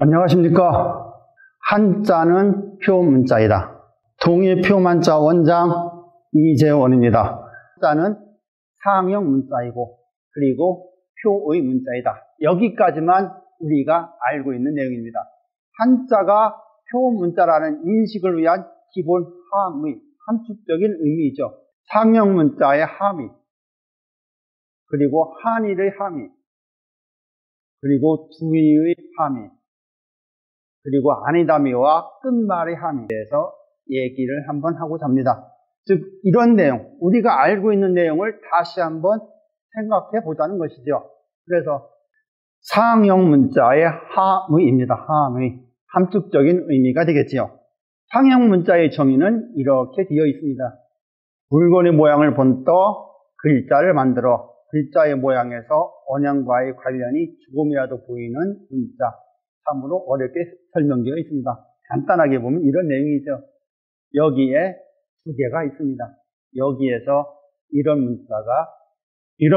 안녕하십니까. 한자는 표문자이다. 동일 표만자 원장 이재원입니다. 한자는 상형 문자이고 그리고 표의 문자이다. 여기까지만 우리가 알고 있는 내용입니다. 한자가 표문자라는 인식을 위한 기본 함의, 함축적인 의미이죠. 상형 문자의 함의, 그리고 한일의 함의, 그리고 두의의 함의, 그리고 아니다미와 끝말의 함에 대해서 얘기를 한번 하고자 합니다. 즉 이런 내용, 우리가 알고 있는 내용을 다시 한번 생각해 보자는 것이죠. 그래서 상형 문자의 함의입니다. 함의, 함축적인 의미가 되겠지요. 상형 문자의 정의는 이렇게 되어 있습니다. 물건의 모양을 본떠 글자를 만들어 글자의 모양에서 언양과의 관련이 조금이라도 보이는 문자. 참으로 어렵게 설명되어 있습니다. 간단하게 보면 이런 내용이죠. 여기에 두 개가 있습니다. 여기에서 이런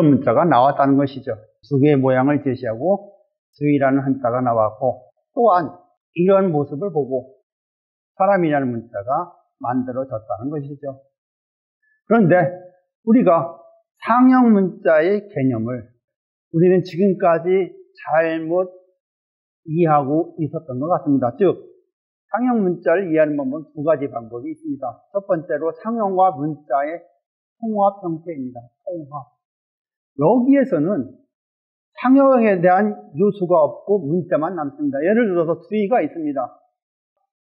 문자가 나왔다는 것이죠. 두 개의 모양을 제시하고 주의라는 한자가 나왔고, 또한 이런 모습을 보고 사람이라는 문자가 만들어졌다는 것이죠. 그런데 우리가 상형 문자의 개념을 우리는 지금까지 잘못 이해하고 있었던 것 같습니다. 즉, 상형 문자를 이해하는 방법은 두 가지 방법이 있습니다. 첫 번째로 상형과 문자의 통합 형태입니다. 통합. 여기에서는 상형에 대한 요소가 없고 문자만 남습니다. 예를 들어서 주의가 있습니다.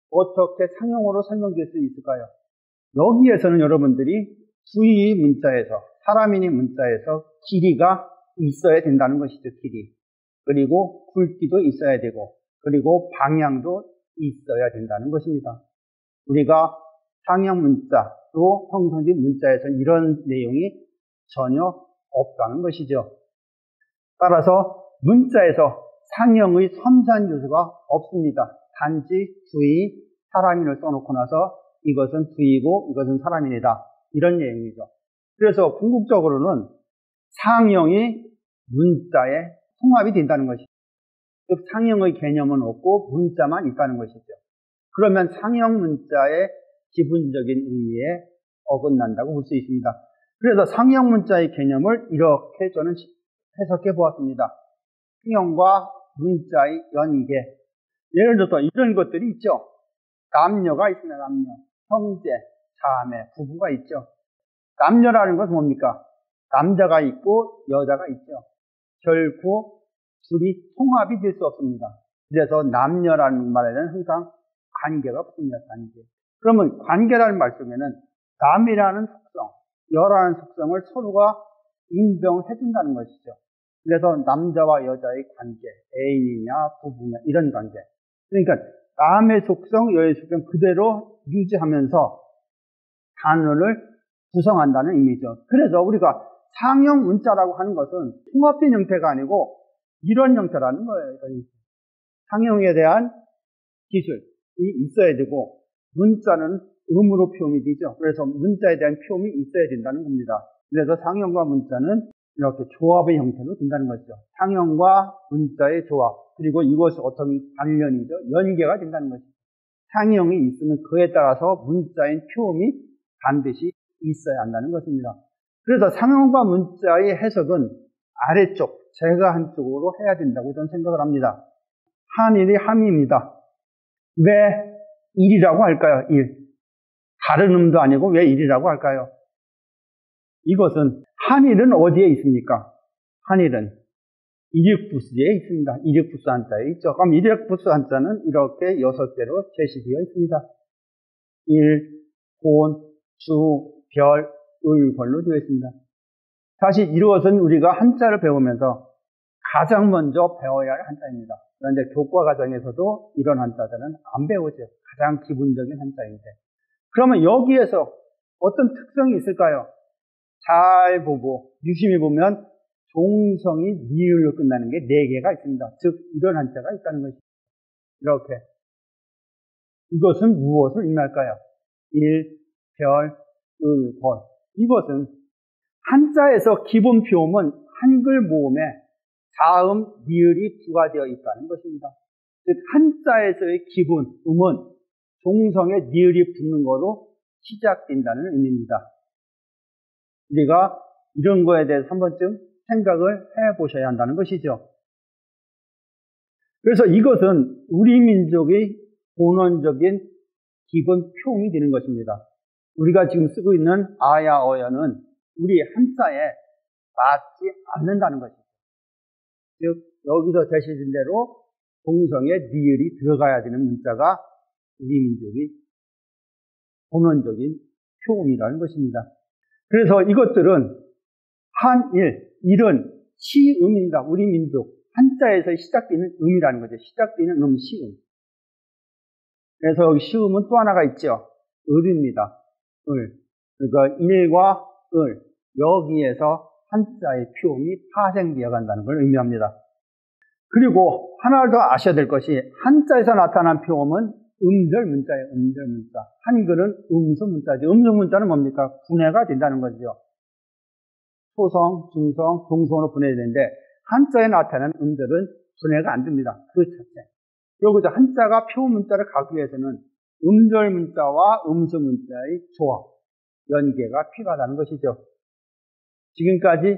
어떻게 상형으로 설명될 수 있을까요? 여기에서는 여러분들이 주의 문자에서, 사람인의 문자에서 길이가 있어야 된다는 것이죠. 길이. 그리고 굵기도 있어야 되고, 그리고 방향도 있어야 된다는 것입니다. 우리가 상형 문자로 형성된 문자에서 이런 내용이 전혀 없다는 것이죠. 따라서 문자에서 상형의 섬세한 요소가 없습니다. 단지 주의, 사람인을 써놓고 나서 이것은 주의고 이것은 사람인이다. 이런 내용이죠. 그래서 궁극적으로는 상형이 문자에 통합이 된다는 것이죠. 즉 상형의 개념은 없고 문자만 있다는 것이죠. 그러면 상형 문자의 기본적인 의미에 어긋난다고 볼 수 있습니다. 그래서 상형 문자의 개념을 이렇게 저는 해석해 보았습니다. 상형과 문자의 연계. 예를 들어서 이런 것들이 있죠. 남녀가 있습니다. 남녀. 형제, 자매, 부부가 있죠. 남녀라는 것은 뭡니까? 남자가 있고 여자가 있죠. 결코 둘이 통합이 될 수 없습니다. 그래서 남녀라는 말에는 항상 관계가 붙습니다. 관계. 그러면 관계라는 말 속에는 남이라는 속성, 여라는 속성을 서로가 인정해 준다는 것이죠. 그래서 남자와 여자의 관계, 애인이냐 부부냐 이런 관계. 그러니까 남의 속성, 여의 속성 그대로 유지하면서 단어를 구성한다는 의미죠. 그래서 우리가 상형 문자라고 하는 것은 통합된 형태가 아니고 이런 형태라는 거예요. 상형에 대한 기술이 있어야 되고 문자는 음으로 표현이 되죠. 그래서 문자에 대한 표현이 있어야 된다는 겁니다. 그래서 상형과 문자는 이렇게 조합의 형태로 된다는 것이죠. 상형과 문자의 조합, 그리고 이것이 어떤 관련이죠. 연계가 된다는 것이죠. 상형이 있으면 그에 따라서 문자인 표현이 반드시 있어야 한다는 것입니다. 그래서 상형과 문자의 해석은 아래쪽, 제가 한쪽으로 해야 된다고 저는 생각을 합니다. 한일이 함입니다. 왜 일이라고 할까요? 일. 다른 음도 아니고 왜 일이라고 할까요? 이것은 한일은 어디에 있습니까? 한일은 일익부수에 있습니다. 일익부수 한자에 있죠. 그럼 일익부수 한자는 이렇게 6개로 제시되어 있습니다. 일, 본, 주, 별, 을, 벌로 되어 있습니다. 사실 이것은 우리가 한자를 배우면서 가장 먼저 배워야 할 한자입니다. 그런데 교과 과정에서도 이런 한자들은 안 배우죠. 가장 기본적인 한자인데. 그러면 여기에서 어떤 특성이 있을까요? 잘 보고 유심히 보면 종성이 니을로 끝나는 게 4개가 있습니다. 즉 이런 한자가 있다는 것입니다. 이렇게. 이것은 무엇을 의미할까요? 일, 별, 을, 벌. 이것은 한자에서 기본 표음은 한글 모음에 자음, 니을이 부과되어 있다는 것입니다. 즉 한자에서의 기본, 음은 종성에 니을이 붙는 거로 시작된다는 의미입니다. 우리가 이런 거에 대해서 한 번쯤 생각을 해보셔야 한다는 것이죠. 그래서 이것은 우리 민족의 본원적인 기본 표음이 되는 것입니다. 우리가 지금 쓰고 있는 아야, 어야는 우리 한자에 맞지 않는다는 것이죠. 즉 여기서 제시된 대로 종성에 니을이 들어가야 되는 문자가 우리 민족의 본원적인 표음이라는 것입니다. 그래서 이것들은 한일, 일은 시음입니다. 우리 민족 한자에서 시작되는 음이라는 거죠. 시작되는 음, 시음. 그래서 여기 시음은 또 하나가 있죠. 을입니다. 을. 그러니까 일과 을, 여기에서 한자의 표음이 파생되어 간다는 걸 의미합니다. 그리고 하나를 더 아셔야 될 것이 한자에서 나타난 표음은 음절 문자예요. 음절 문자. 한글은 음수 문자죠. 음수 문자는 뭡니까? 분해가 된다는 거죠. 소성, 중성, 동성으로 분해되는데 한자에 나타나는 음절은 분해가 안 됩니다. 그 자체. 그리고 한자가 표음 문자를 가기 위해서는 음절 문자와 음수 문자의 조합, 연계가 필요하다는 것이죠. 지금까지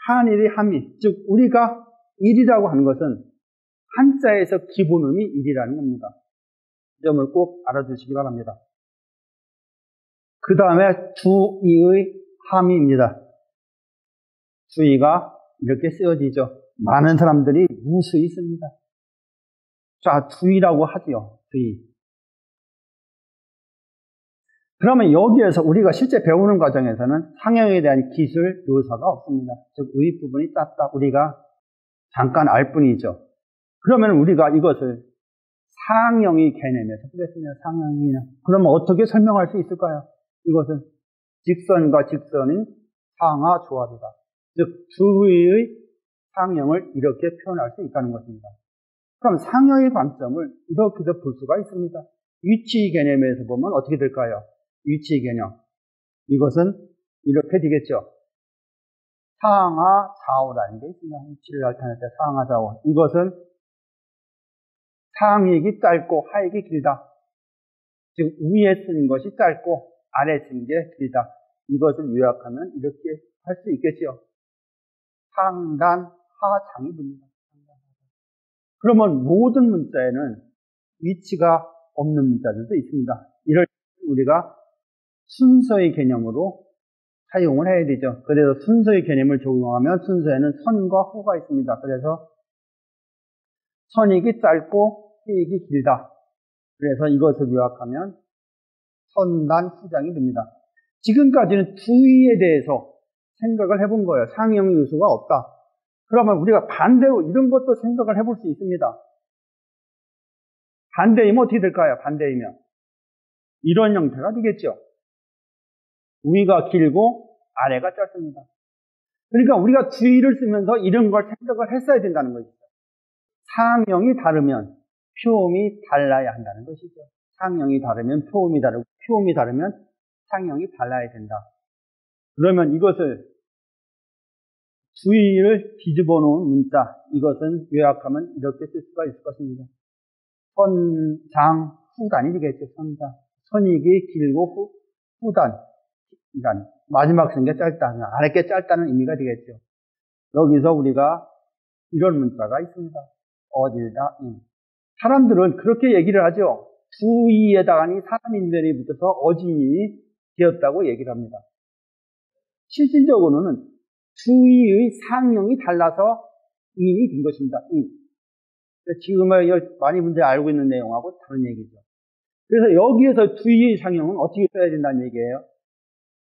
한일이 함이, 즉 우리가 일이라고 하는 것은 한자에서 기본음이 일이라는 겁니다. 이 점을 꼭 알아두시기 바랍니다. 그 다음에 주의의 함의입니다. 주의가 이렇게 쓰여지죠. 많은 사람들이 무수히 씁니다. 자, 주의라고 하지요. 주의. 그러면 여기에서 우리가 실제 배우는 과정에서는 상형에 대한 기술 묘사가 없습니다. 즉, 의 부분이 땄다. 우리가 잠깐 알 뿐이죠. 그러면 우리가 이것을 상형의 개념에서 보겠습니다. 상형이나. 그러면 어떻게 설명할 수 있을까요? 이것은 직선과 직선의 상하 조합이다. 즉, 주의의 상형을 이렇게 표현할 수 있다는 것입니다. 그럼 상형의 관점을 이렇게도 볼 수가 있습니다. 위치 개념에서 보면 어떻게 될까요? 위치 개념. 이것은 이렇게 되겠죠. 상하 좌우라는 게 있습니다. 위치를 나타낼 때 상하 좌우. 이것은 상익이 짧고 하익이 길다. 즉 위에 쓰는 것이 짧고 아래에 쓰는 게 길다. 이것을 요약하면 이렇게 할 수 있겠죠. 상단 하장이 됩니다. 그러면 모든 문자에는 위치가 없는 문자들도 있습니다. 이럴 때 우리가 순서의 개념으로 사용을 해야 되죠. 그래서 순서의 개념을 적용하면 순서에는 선과 호가 있습니다. 그래서 선익이 짧고 회익이 길다. 그래서 이것을 요약하면 선단 후장이 됩니다. 지금까지는 주의에 대해서 생각을 해본 거예요. 상형 요소가 없다. 그러면 우리가 반대로 이런 것도 생각을 해볼 수 있습니다. 반대이면 어떻게 될까요? 반대이면 이런 형태가 되겠죠. 위가 길고 아래가 짧습니다. 그러니까 우리가 주의를 쓰면서 이런 걸 생각을 했어야 된다는 것이죠. 상형이 다르면 표음이 달라야 한다는 것이죠. 상형이 다르면 표음이 다르고 표음이 다르면 상형이 달라야 된다. 그러면 이것을 주의를 뒤집어 놓은 문자, 이것은 요약하면 이렇게 쓸 수가 있을 것입니다. 선, 장, 후단이 되겠죠. 선장. 선익이 길고 후단. 그러니까 마지막 쓴 게 짧다. 아래 게 짧다는 의미가 되겠죠. 여기서 우리가 이런 문자가 있습니다. 어딜다, 사람들은 그렇게 얘기를 하죠. 주의에다가니 사람 인변이 붙어서 어진이 되었다고 얘기를 합니다. 실질적으로는 주의의 상형이 달라서 인이 된 것입니다. 인. 지금 많이 분들이 알고 있는 내용하고 다른 얘기죠. 그래서 여기에서 주의의 상형은 어떻게 써야 된다는 얘기예요?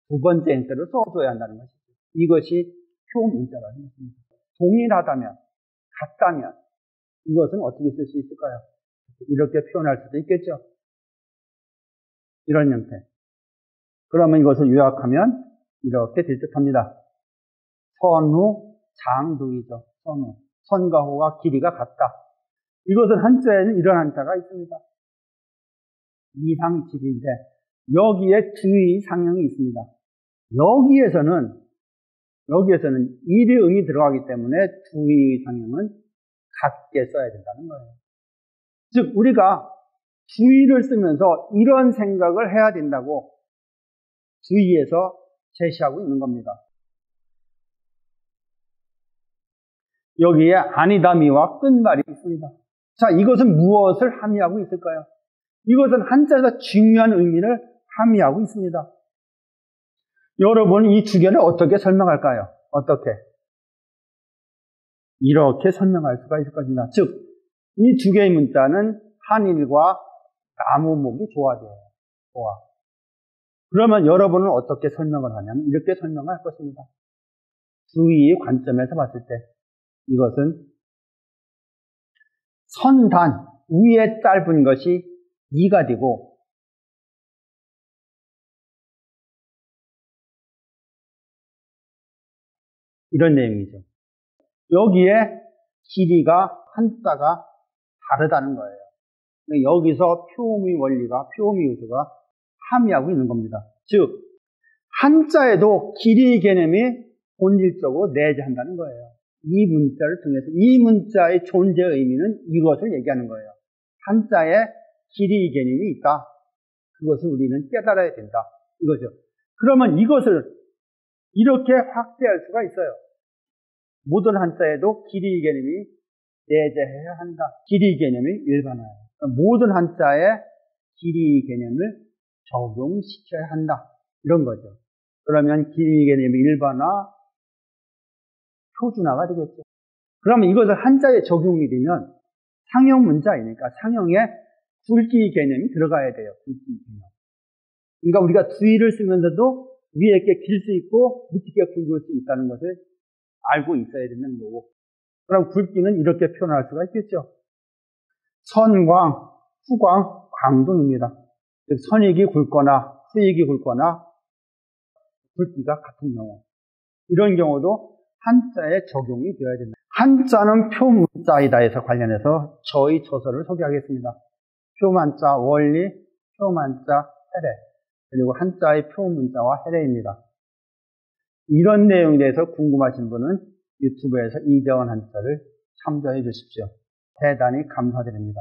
두 번째 행태를 써줘야 한다는 것이죠. 이것이 표문자라는 것입니다. 동일하다면, 같다면 이것은 어떻게 쓸 수 있을까요? 이렇게 표현할 수도 있겠죠. 이런 형태. 그러면 이것을 요약하면 이렇게 될 듯합니다. 선후 장두이죠. 선후. 선과 후가 길이가 같다. 이것은 한자에는 이런 한자가 있습니다. 이상질인데 여기에 주의 상형이 있습니다. 여기에서는 일의 음이 들어가기 때문에 주의 상형은 같게 써야 된다는 거예요. 즉 우리가 주의를 쓰면서 이런 생각을 해야 된다고 주의에서 제시하고 있는 겁니다. 여기에 아니다미와 끝말이 있습니다. 자, 이것은 무엇을 함의하고 있을까요? 이것은 한자에서 중요한 의미를 함의하고 있습니다. 여러분, 이 두 개를 어떻게 설명할까요? 어떻게? 이렇게 설명할 수가 있을 것입니다. 즉, 이 두 개의 문자는 한일과 나무목이 조화돼요. 조화. 그러면 여러분은 어떻게 설명을 하냐면 이렇게 설명할 것입니다. 주의의 관점에서 봤을 때 이것은 선단 위에 짧은 것이 이가 되고 이런 내용이죠. 여기에 길이가 한자가 다르다는 거예요. 여기서 표음의 원리가, 표음의 요소가 함의하고 있는 겁니다. 즉, 한자에도 길이 개념이 본질적으로 내재한다는 거예요. 이 문자를 통해서 이 문자의 존재 의미는 이것을 얘기하는 거예요. 한자에 길이 개념이 있다. 그것을 우리는 깨달아야 된다. 이거죠. 그러면 이것을 이렇게 확대할 수가 있어요. 모든 한자에도 길이 개념이 내재해야 한다. 길이 개념이 일반화예요. 모든 한자에 길이 개념을 적용시켜야 한다. 이런 거죠. 그러면 길이 개념이 일반화, 표준화가 되겠죠. 그러면 이것을 한자에 적용이 되면 상형 문자이니까 상형에 굵기 개념이 들어가야 돼요. 굵기 개념. 그러니까 우리가 주의를 쓰면서도 위에 게 길 수 있고 밑에 게 굵을 수 있다는 것을 알고 있어야 되는 거고. 그럼 굵기는 이렇게 표현할 수가 있겠죠. 선광, 후광, 광동입니다. 즉 선익이 굵거나 후익이 굵거나 굵기가 같은 경우. 이런 경우도 한자에 적용이 되어야 됩니다. 한자는 표문자이다 해서 관련해서 저희 처서를 소개하겠습니다. 표만자 원리, 표만자 해례, 그리고 한자의 표문자와 해례입니다. 이런 내용에 대해서 궁금하신 분은 유튜브에서 이대원 한자를 참조해 주십시오. 대단히 감사드립니다.